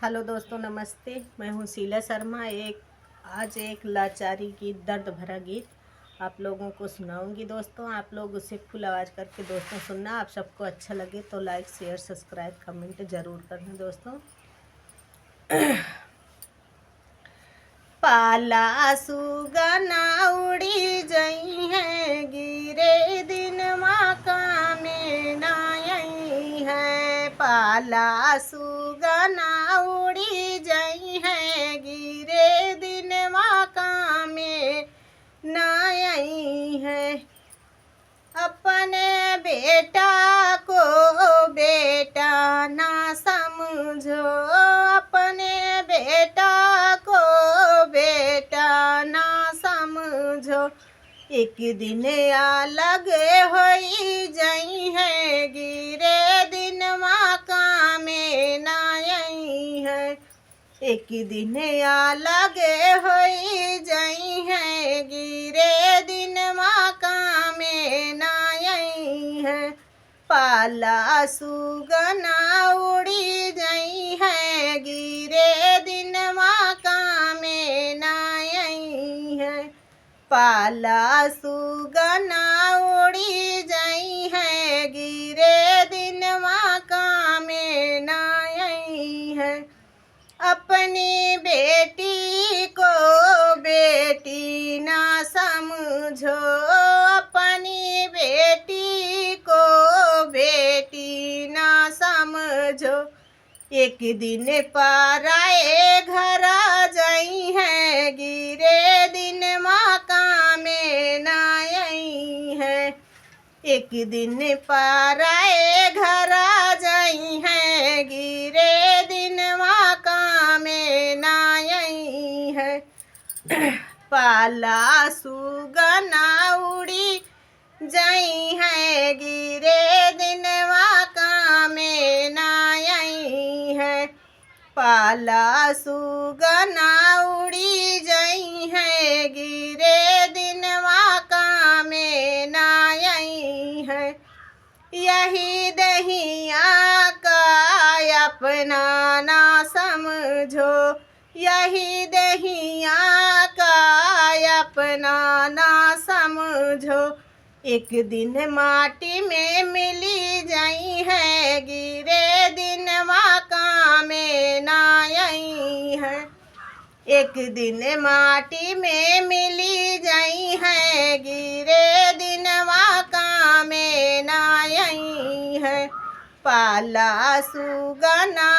Hello दोस्तों, नमस्ते। मैं हूँ शीला शर्मा। आज एक लाचारी की दर्द भरा गीत आप लोगों को सुनाऊंगी। दोस्तों, आप लोग उसे फुल आवाज़ करके दोस्तों सुनना। आप सबको अच्छा लगे तो लाइक, शेयर, सब्सक्राइब, कमेंट ज़रूर करना दोस्तों। पाला सुगना उड़ी जई है, गिरे दिन माका में नाई है। पाला सुगना उड़ी जई है, गिरे दिन माका में नाई है। अपने बेटा को बेटा ना समझो, अपने बेटा को बेटा ना समझो। एक दिन अलग होई जई है, गिरे दिन माका में नाई है। एक दिन अलग होई जई है, गिरे दिन माका में नाई है। पाला सुगना उड़ी जई है, गिरे दिन माका में नाई है। पाला सुगना उड़ी जई है, गिरे दिन माका में नाई है। अपनी बेटी को बेटी ना समझो, अपनी बेटी को बेटी ना समझो। एक दिन पराए घर जई है, गिरे दिन माका में नाई है। एक दिन पराए घर जई है, गिरे दिन माका में नाई है। पाला सुगना उड़ी जई है, गिरे दिन माका में नाई है। पाला सुगना उड़ी जई है, गिरे दिन माका में नाई है। यही दहिया का अपना ना समझो, यही दहिया का अपना ना समझो। एक दिन माटी में मिली जई है, गिरे दिन माका में नाई है। एक दिन माटी में मिली जई है, गिरे दिन माका में नाई है। पाला सुगना